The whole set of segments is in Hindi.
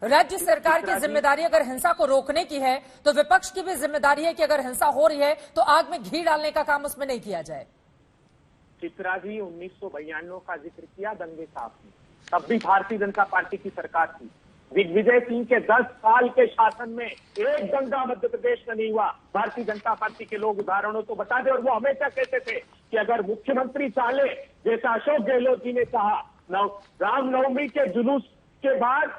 राज्य सरकार की जिम्मेदारी अगर हिंसा को रोकने की है तो विपक्ष की भी जिम्मेदारी है कि अगर हिंसा हो रही है तो आग में घी डालने का काम उसमें नहीं किया जाए। चित्रा जी 1992 का जिक्र किया दंगे साहब ने, तब भी भारतीय जनता पार्टी की सरकार थी। दिग्विजय सिंह के 10 साल के शासन में एक दंगा मध्य प्रदेश में नहीं हुआ। भारतीय जनता पार्टी के लोग उदाहरणों तो बता दे, और वो हमेशा कहते थे कि अगर मुख्यमंत्री चाले, जैसा अशोक गहलोत जी ने कहा, रामनवमी के जुलूस के बाद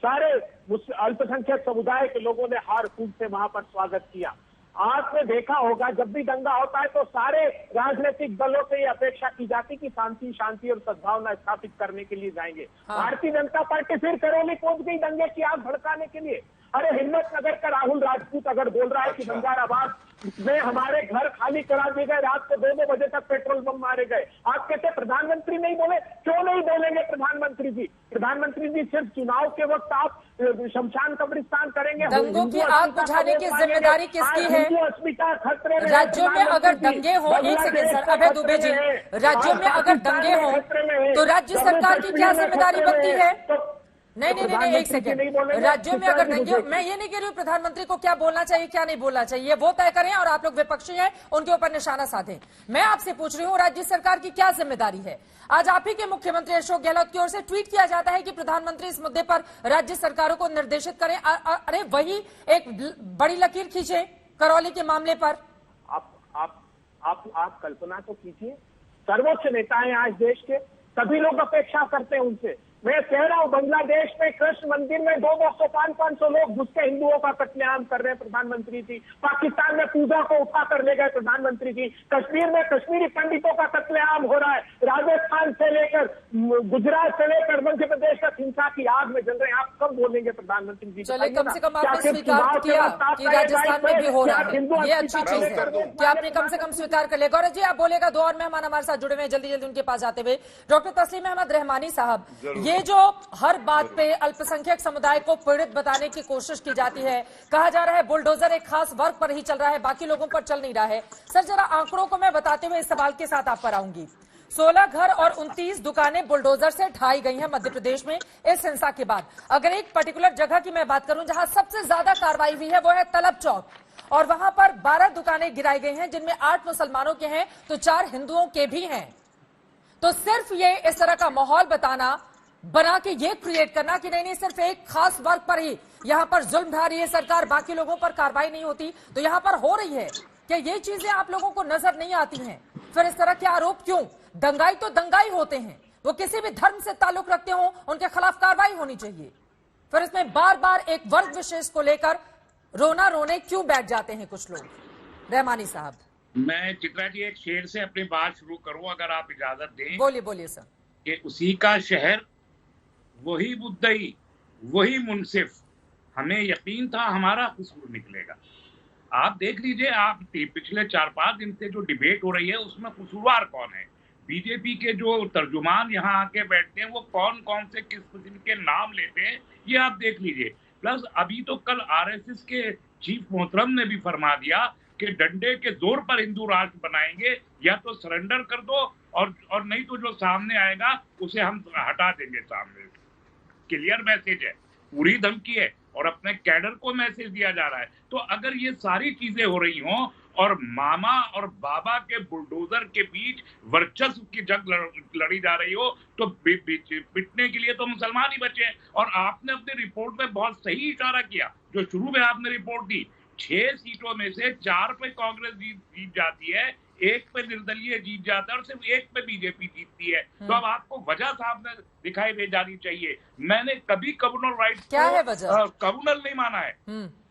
सारे अल्पसंख्यक समुदाय के लोगों ने हार फूट से वहां पर स्वागत किया। आपने देखा होगा जब भी दंगा होता है तो सारे राजनीतिक दलों से ये अपेक्षा की जाती कि शांति और सद्भावना स्थापित करने के लिए जाएंगे। भारतीय जनता पार्टी फिर करौली पहुंच गई दंगे की आग भड़काने के लिए। अरे हिम्मतनगर का राहुल राजपूत अगर बोल रहा है कि बंगाराबाद में हमारे घर खाली करा दिए गए, रात को 2-2 बजे तक पेट्रोल बम मारे गए, आप कहते प्रधानमंत्री नहीं बोले? क्यों नहीं बोलेंगे प्रधानमंत्री जी? प्रधानमंत्री जी सिर्फ चुनाव के वक्त आप शमशान कब्रिस्तान करेंगे। दंगों की आग बुझाने की जिम्मेदारी किसकी है? अस्मिता खतरे में। राज्यों में अगर दंगे हो, एक सेकंड सर, अभय दुबे जी, राज्यों में अगर दंगे हो तो राज्य सरकार की क्या जिम्मेदारी बनती है? नहीं, एक सेकेंड। राज्यों में अगर दंगे, मैं ये नहीं कह रही हूँ प्रधानमंत्री को क्या बोलना चाहिए क्या नहीं बोलना चाहिए, वो तय करें और आप लोग विपक्षी हैं उनके ऊपर निशाना साधें। मैं आपसे पूछ रही हूँ राज्य सरकार की क्या जिम्मेदारी है? आज आप ही के मुख्यमंत्री अशोक गहलोत की ओर से ट्वीट किया जाता है कि प्रधानमंत्री इस मुद्दे पर राज्य सरकारों को निर्देशित करें। अरे वही एक बड़ी लकीर खींचे करौली के मामले पर। आप कल्पना तो कीजिए, सर्वोच्च नेता हैं आज देश के, सभी लोग अपेक्षा करते हैं उनसे। मैं कह रहा हूं बांग्लादेश में कृष्ण मंदिर में 200, 500 लोग घुस के हिंदुओं का कत्लेआम कर रहे हैं प्रधानमंत्री जी। पाकिस्तान में पूजा को उठा कर ले गए प्रधानमंत्री जी। कश्मीर में कश्मीरी पंडितों का कत्लेआम हो रहा है। राजस्थान से लेकर गुजरात से लेकर मध्य प्रदेश तक हिंसा की आग में जल रहे हैं। आप कब बोलेंगे प्रधानमंत्री जी? चलिए, कम से कम आपने स्वीकार किया कि राजस्थान में भी हो रहा है, ये अच्छी चीज है कि आपने कम से कम स्वीकार कर लिया। गौरव जी आप बोलेगा, 2 और मेहमान हमारे साथ जुड़े हुए हैं, जल्दी जल्दी उनके पास जाते हुए। डॉक्टर तस्लीम अहमद रहमानी साहब, ये जो हर बात पे अल्पसंख्यक समुदाय को पीड़ित बताने की कोशिश की जाती है, कहा जा रहा है बुलडोजर एक खास वर्ग पर ही चल रहा है, बाकी लोगों पर चल नहीं रहा है। सर जरा आंकड़ों को मैं बताते हुए इस सवाल के साथ आप पर आऊंगी। 16 घर और 29 दुकानें बुलडोजर से ढाई गई हैं मध्य प्रदेश में इस हिंसा के बाद। अगर एक पर्टिकुलर जगह की मैं बात करूं जहां सबसे ज्यादा कार्रवाई हुई है वो है तलब चौक, और वहां पर 12 दुकानें गिराई गई हैं जिनमें 8 मुसलमानों के हैं तो 4 हिंदुओं के भी हैं। तो सिर्फ ये इस तरह का माहौल बना के ये क्रिएट करना कि नहीं सिर्फ एक खास वर्ग पर ही यहां पर जुल्म ढा रही है सरकार, बाकी लोगों पर कार्रवाई नहीं होती, तो यहां पर हो रही है, क्या ये चीजें आप लोगों को नजर नहीं आती हैं? फिर इस तरह के आरोप क्यों? दंगाई तो दंगाई होते हैं, वो किसी भी धर्म से ताल्लुक रखते हो उनके खिलाफ कार्रवाई होनी चाहिए। फिर इसमें बार बार एक वर्ग विशेष को लेकर रोने क्यों बैठ जाते हैं कुछ लोग? रहमानी साहब, मैं चित्रा जी एक शेर से अपनी बात शुरू करूं अगर आप इजाजत दें। बोलिए सर। कि उसी का शहर, वही मुद्दई, वही मुनसिफ, हमें यकीन था हमारा कसूर निकलेगा। आप देख लीजिए, आप पिछले 4-5 दिन से जो डिबेट हो रही है उसमें कसूरवार कौन है? बीजेपी के जो तर्जुमान यहाँ आके बैठते हैं वो कौन से किस किस्म के नाम लेते हैं ये आप देख लीजिए। प्लस अभी तो कल आरएसएस के चीफ मोहतरम ने भी फरमा दिया कि डंडे के जोर पर हिंदू राष्ट्र बनाएंगे, या तो सरेंडर कर दो और नहीं तो जो सामने आएगा उसे हम हटा देंगे सामने। क्लियर मैसेज है, पूरी धमकी है और अपने कैडर को मैसेज दिया जा रहा है। तो अगर ये सारी चीजें हो रही हों और मामा और बाबा के बुलडोजर के बीच वर्चस्व की जंग लड़ी जा रही हो तो पिटने के लिए तो मुसलमान ही बचे हैं। और आपने अपनी रिपोर्ट में बहुत सही इशारा किया, जो शुरू में आपने रिपोर्ट दी, 6 सीटों में से 4 पे कांग्रेस जीत जाती है, 1 पे निर्दलीय जीत जाता है और सिर्फ 1 पे बीजेपी जीतती है। तो अब आपको वजह सामने दिखाई दे जानी चाहिए। मैंने कभी कम्युनल राइट्स को कम्युनल नहीं माना है,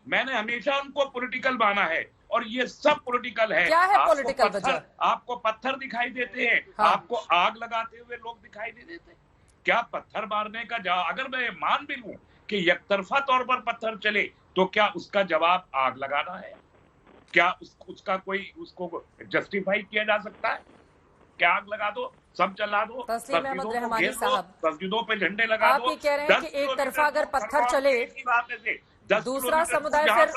मैंने हमेशा उनको पॉलिटिकल माना है, और ये सब पॉलिटिकल है। क्या है पॉलिटिकल वजह? आपको पत्थर दिखाई देते हैं, आपको आग लगाते हुए लोग दिखाई नहीं देते? क्या पत्थर मारने का अगर मैं मान भी लूं कि एकतरफा तौर पर पत्थर चले तो क्या उसका जवाब आग लगाना है? क्या उसका कोई उसको जस्टिफाई किया जा सकता है? क्या आग लगा दो, सब जला दो, मस्जिदों पे झंडे लगा दो? आप ये कह रहे हैं कि एक तरफा अगर पत्थर चले, दूसरा समुदाय फिर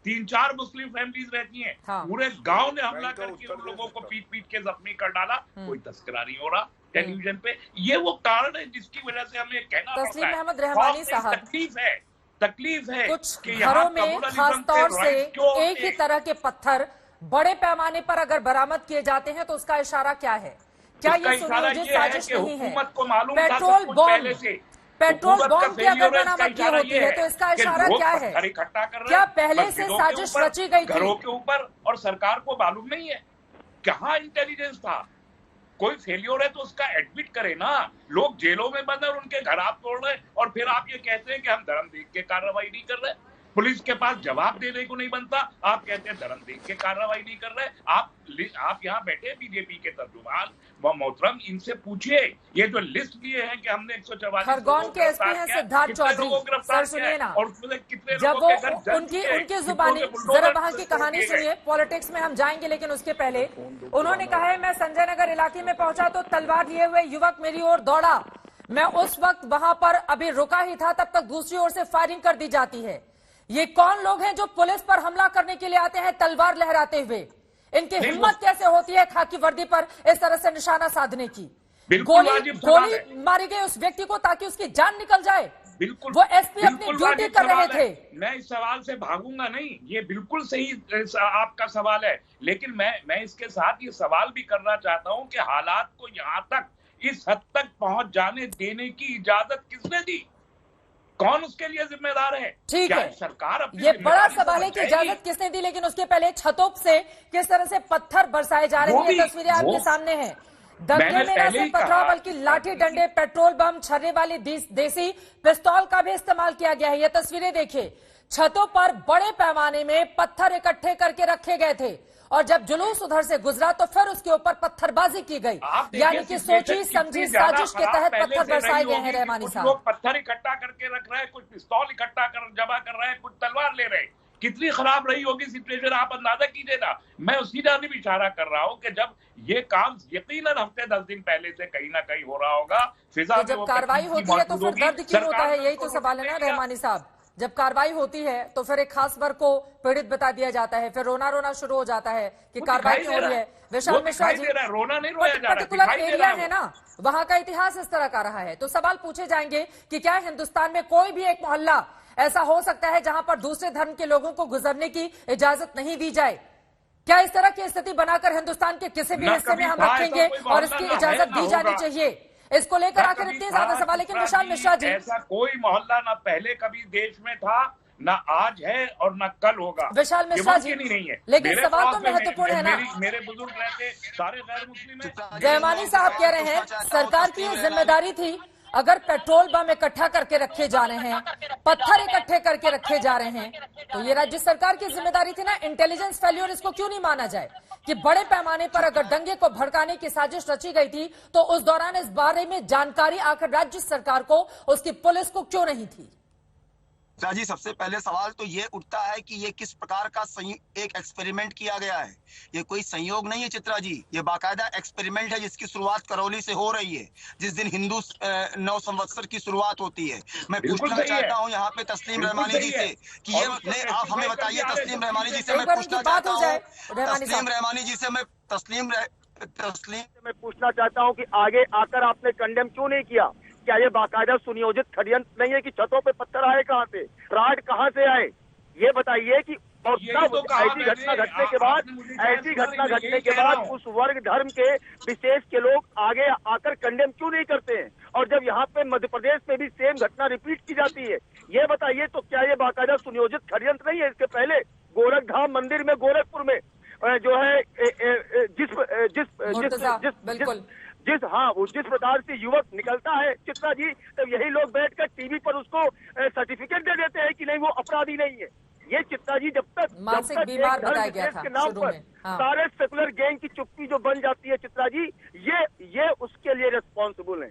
3-4 मुस्लिम फैमिलीज रहती हैं, पूरे गांव ने हमला करके उन लोगों को पीट के जख्मी कर डाला, कोई तस्करा नहीं हो रहा टेलीविजन पे। ये वो कारण है जिसकी वजह से हमें कहना पड़ता है। तस्लीम अहमद रहमानी साहब, तकलीफ है तकलीफ है कुछ कि यहाँ घरों में कम्युनलिज्म खास तौर के से राइट्स क्यों एक होते ही हैं? तरह के पत्थर बड़े पैमाने पर अगर बरामद किए जाते हैं तो उसका इशारा क्या है? क्या उसका ये इशारा सुनियोजित ये है साजिश कि नहीं है? हुकूमत को मालूम था सब पेट्रोल कुछ बॉम्ब पहले से। पेट्रोल हुकूमत का बॉम्ब की अगर फेल्योर है, इसका बरामदगी इशारा होती ये है तो इसका कि इशारा लोग क्या है? पत्थर इकट्ठा कर रहे क्या हैं, पहले से मस्जिदों के साजिश ऊपर, रची गई थी? घरों के ऊपर, और सरकार को मालूम नहीं है? कहाँ इंटेलिजेंस था? कोई फेलियर है तो उसका एडमिट करे ना। लोग जेलों में बंद और उनके घर आप तोड़ रहे हैं, और फिर आप ये कहते हैं कि हम धर्म देख के कार्रवाई नहीं कर रहे। पुलिस के पास जवाब देने को नहीं बनता, आप कहते हैं धर्म देख के कार्रवाई नहीं कर रहे। आप यहाँ बैठे बीजेपी के तर्जुमान व मोहतरम, इनसे पूछिए ये जो लिस्ट लिए हैं कि हमने 144 खरगोन के एसपी हैं सिद्धार्थ चौधरी, सर सुनिए ना, और उसमें कितने जब लोगों वो के घर जल उनकी चुके हैं, उनकी कितनों जुबानी के बुलडोजर जरा वहां की तोड़ कहानी दिए गए। सुनिए। पॉलिटिक्स में हम जाएंगे लेकिन उसके पहले उन्होंने कहा है, मैं संजय नगर इलाके में पहुंचा तो तलवार लिए हुए युवक मेरी ओर दौड़ा। मैं उस वक्त वहां पर अभी रुका ही था, तब तक दूसरी ओर से फायरिंग कर दी जाती है। ये कौन लोग हैं जो पुलिस पर हमला करने के लिए आते हैं तलवार लहराते हुए? इनकी हिम्मत कैसे होती है खाकी वर्दी पर इस तरह से निशाना साधने की? गोली मारी गई उस व्यक्ति को ताकि उसकी जान निकल जाए। बिल्कुल, वो एसपी अपनी ड्यूटी कर रहे थे। मैं इस सवाल से भागूंगा नहीं, ये बिल्कुल सही आपका सवाल है, लेकिन मैं इसके साथ ये सवाल भी करना चाहता हूं कि हालात को यहां तक, इस हद तक पहुंच जाने देने की इजाजत किसने दी? कौन उसके लिए जिम्मेदार है? ठीक है, सरकार अपनी ये बड़ा जिम्मेदारी सवाल है कि इजाजत किसने दी, लेकिन उसके पहले छतों से किस तरह से पत्थर बरसाए जा रहे हैं, ये तस्वीरें आपके सामने हैं। दंगे में न सिर्फ पथराव बल्कि लाठी डंडे, पेट्रोल बम, छर्रे वाली देसी पिस्तौल का भी इस्तेमाल किया गया है। ये तस्वीरें देखिए, छतों पर बड़े पैमाने में पत्थर इकट्ठे करके रखे गए थे और जब जुलूस उधर से गुजरा तो फिर उसके ऊपर पत्थरबाजी की गई, यानी कि सोची समझी साजिश के तहत पत्थर बरसाए गए हैं। रहमानी साहब, लोग पत्थर इकट्ठा करके रख रहे हैं, कुछ पिस्तौल इकट्ठा कर जमा कर रहे हैं, कुछ तलवार ले रहे हैं। कितनी खराब रही होगी सिचुएशन, आप अंदाजा कीजिए ना। मैं उसी जानिब इशारा कर रहा हूं कि जब ये काम यकीनन हफ्ते 10 दिन पहले से कहीं ना कहीं हो रहा होगा, फिजा तो जब कार्रवाई होती है तो फिर दर्द क्यों होता है? यही तो सवाल है ना रहमानी साहब। जब कार्रवाई होती है तो फिर एक खास वर्ग को पीड़ित बता दिया जाता है, फिर रोना रोना शुरू हो जाता है कि कार्रवाई क्यों हो रही है। विशाल मिश्रा जी, रोना नहीं रोया जा रहा, पर्टिकुलर एरिया है ना, वहां का इतिहास इस तरह का रहा है, तो सवाल पूछे जाएंगे कि क्या हिंदुस्तान में कोई भी एक मोहल्ला ऐसा हो सकता है जहां पर दूसरे धर्म के लोगों को गुजरने की इजाजत नहीं दी जाए? क्या इस तरह की स्थिति बनाकर हिंदुस्तान के किसी भी हिस्से में हम रखेंगे और इसकी इजाजत दी जानी चाहिए? इसको लेकर आखिर इतने ज्यादा सवाल। लेकिन विशाल मिश्रा जी, ऐसा कोई मोहल्ला ना पहले कभी देश में था, ना आज है और ना कल होगा। विशाल मिश्रा जी, नहीं है, लेकिन सवाल तो महत्वपूर्ण है ना। मेरे बुजुर्ग रहते सारे गैर मुस्लिम हैं। रहमानी साहब कह रहे हैं सरकार की जिम्मेदारी थी, अगर पेट्रोल बम इकट्ठा करके रखे जा रहे हैं, पत्थर इकट्ठे करके रखे जा रहे हैं, तो ये राज्य सरकार की जिम्मेदारी थी ना। इंटेलिजेंस फेल्योर इसको क्यों नहीं माना जाए कि बड़े पैमाने पर अगर दंगे को भड़काने की साजिश रची गई थी तो उस दौरान इस बारे में जानकारी आखिर राज्य सरकार को, उसकी पुलिस को क्यों नहीं थी? जी, सबसे पहले सवाल तो ये उठता है कि ये किस प्रकार का एक एक्सपेरिमेंट किया गया है। ये कोई संयोग नहीं है चित्रा जी, ये बाकायदा एक्सपेरिमेंट है जिसकी शुरुआत करौली से हो रही है, जिस दिन हिंदू नव संवत्सर की शुरुआत होती है। मैं पूछना चाहता हूँ यहाँ पे तस्लीम रहमानी जी से कि ये नहीं, आप हमें बताइए तस्लीम रहमानी जी से मैं पूछना चाहता हूँ, तस्लीम रहमानी जी से मैं तस्लीम मैं पूछना चाहता हूँ कि आगे आकर आपने कंडेम क्यों नहीं किया? क्या ये बाकायदा सुनियोजित षड्यंत्र नहीं है कि छतों पे पत्थर आए कहाँ से, राड कहाँ से आए? ये बताइए कि और तब ऐसी घटना घटने के बाद उस वर्ग धर्म के विशेष के लोग आगे आकर कंडेम क्यों नहीं करते हैं? और जब यहाँ पे मध्य प्रदेश में भी सेम घटना रिपीट की जाती है, ये बताइए तो क्या ये बाकायदा सुनियोजित षड्यंत्र नहीं है? इसके पहले गोरखधाम मंदिर में, गोरखपुर में जो है जिस प्रकार से युवक निकलता है चित्रा जी, तब यही लोग बैठकर टीवी पर उसको सर्टिफिकेट दे देते हैं कि नहीं वो अपराधी नहीं है। ये चित्रा जी जब तक बीमार बताया गया था के नाम पर सारे सेकुलर गैंग की चुप्पी जो बन जाती है चित्रा जी, ये उसके लिए रिस्पॉन्सिबल है।